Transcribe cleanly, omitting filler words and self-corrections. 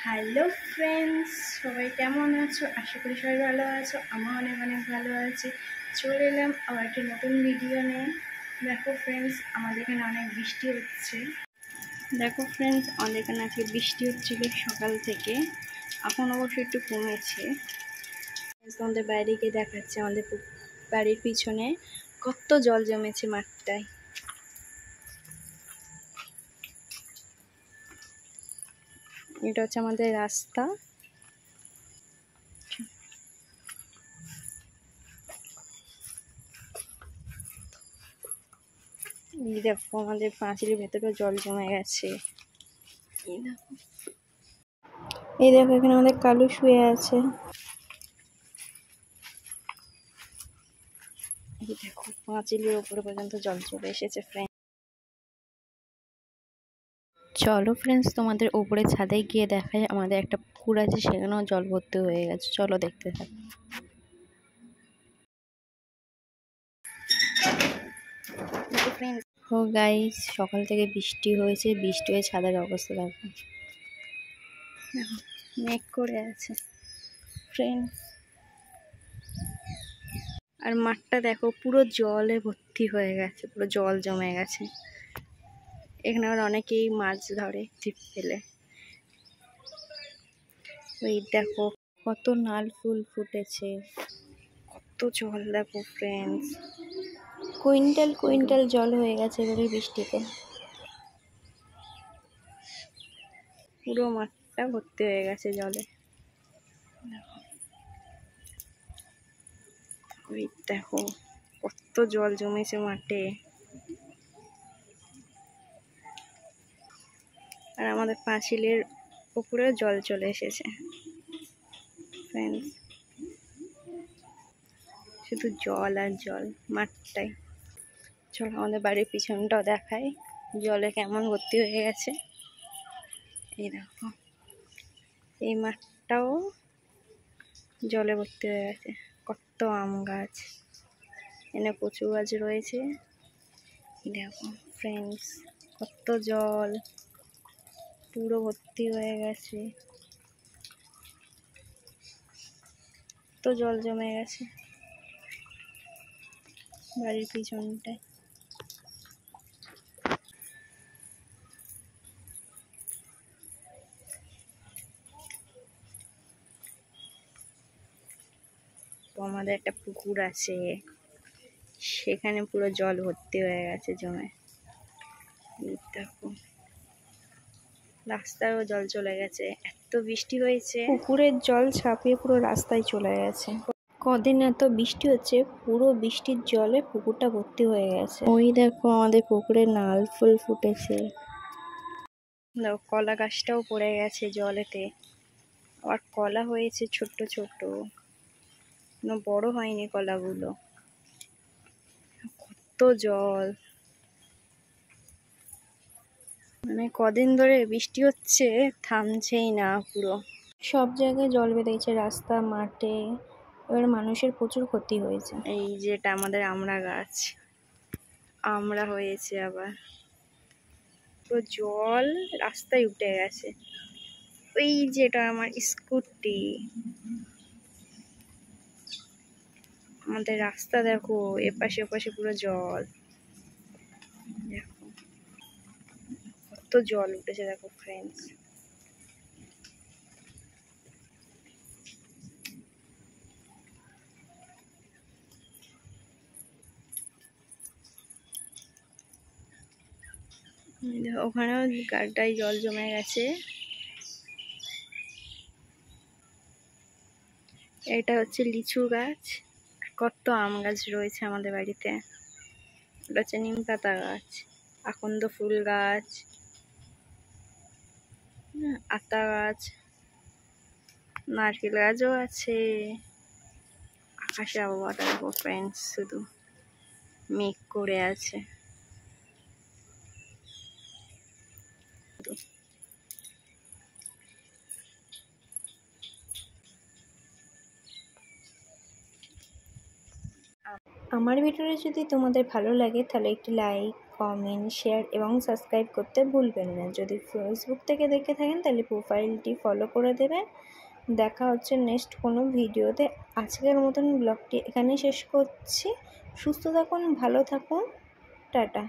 Hello friends, সবাই কেমন আছো? আশা করি সবাই ভালো আছো। আমি অনেক অনেক ভালো আছি। চলে এলাম আবার একটা নতুন ভিডিও নিয়ে। দেখো ফ্রেন্ডস, আমাদের এখানে অনেক বৃষ্টি হচ্ছে। আমাদের এখানে আজকে বৃষ্টি হচ্ছিল সকাল থেকে। এখন অবশ্য একটু কমেছে। তোমাদের বাইরে গিয়ে দেখাচ্ছে আমাদের বাড়ির পিছনে কত জল জমেছে মাঠটায়। এটা হচ্ছে আমাদের রাস্তা। দেখো আমাদের পাঁচিলের ভেতরেও জল জমে গেছে। এই দেখো এখানে আমাদের কালু শুয়ে আছে। এই দেখো পাঁচিলের উপরে পর্যন্ত জল চলে এসেছে ফ্রেন্ড। চলো ফ্রেন্ডস, তোমাদের উপরে ছাদে গিয়ে দেখায় আমাদের একটা পুকুর আছে, সেখানেও জল ভর্তি হয়ে গেছে। চলো দেখতে থাকো। ও গাইস, সকাল থেকে বৃষ্টি হয়েছে, বৃষ্টি হয়ে ছাদের অবস্থা দেখো, মেঘ করে আছে ফ্রেন্ড। আর মাঠটা দেখো পুরো জলে ভর্তি হয়ে গেছে, পুরো জল জমে গেছে। এখানে আবার অনেকেই মাছ ধরে ছিপ ফেলে। ওই দেখো কত নাল ফুল ফুটেছে, কত জল দেখো ফ্রেন্ডস। কুইন্টাল কুইন্টাল জল হয়ে গেছে এবারে বৃষ্টিতে। পুরো মাঠটা ভর্তি হয়ে গেছে জলে। ওই দেখো কত জল জমেছে মাঠে। আর আমাদের পাঁচিলের পুকুরেও জল চলে এসেছে ফ্রেন্ডস। শুধু জল আর জল মাঠটাই। চলো আমাদের বাড়ির পিছনটাও দেখাই, জলে কেমন ভর্তি হয়ে গেছে। এই দেখো এই মাঠটাও জলে ভর্তি হয়ে গেছে। কত আম গাছ, এখানে কচু গাছ রয়েছে। দেখো ফ্রেন্ডস কত জল, পুরো ভর্তি হয়ে গেছে, কত জল জমে গেছে বাড়ির পিছনটায়। তো আমাদের একটা পুকুর আছে, সেখানে পুরো জল ভর্তি হয়ে গেছে জমে। দেখো রাস্তায়ও জল চলে গেছে, এত বৃষ্টি হয়েছে পুকুরের জল ছাপিয়ে পুরো রাস্তায় চলে গেছে। কদিন এত বৃষ্টি হচ্ছে, পুরো বৃষ্টির জলে পুকুরটা ভর্তি হয়ে গেছে। ওই দেখো আমাদের পুকুরে নাল ফুল ফুটেছে। দেখো কলা গাছটাও পড়ে গেছে জলেতে, আবার কলা হয়েছে ছোট ছোট, কোনো বড় হয়নি কলাগুলো। কত জল, মানে কদিন ধরে বৃষ্টি হচ্ছে, থামছেই না। পুরো সব জায়গায় জল বেঁধে গেছে, রাস্তা মাঠে। এবার মানুষের প্রচুর ক্ষতি হয়েছে। এই যেটা আমাদের আমড়া গাছ, আমড়া হয়েছে আবার, পুরো জল রাস্তায় উঠে গেছে। ওই যেটা আমার স্কুটি, আমাদের রাস্তা দেখো এপাশে ওপাশে পুরো জল। দেখো কত জল উঠেছে দেখো ফ্রেন্ডস। ওখানেও গাড়িটায় জল জমে গেছে। এটা হচ্ছে লিচু গাছ, কত আম গাছ রয়েছে আমাদের বাড়িতে। এটা হচ্ছে নিম পাতা গাছ, আকন্দ ফুল গাছ, আতা গাছ, নারকেল গাছও আছে। আকাশে আবহাওয়াটা দেখো ফ্রেন্ডস, শুধু মেঘ করে আছে। আমার ভিডিওটা যদি তোমাদের ভালো লাগে তাহলে একটি লাইক, কমেন্ট, শেয়ার এবং সাবস্ক্রাইব করতে ভুলবেন না। যদি ফেসবুক থেকে দেখে থাকেন তাহলে প্রোফাইলটি ফলো করে দেবেন। দেখা হচ্ছে নেক্সট কোনো ভিডিওতে। আজকের মতন ব্লগটি এখানেই শেষ করছি। সুস্থ থাকুন, ভালো থাকুন, টাটা।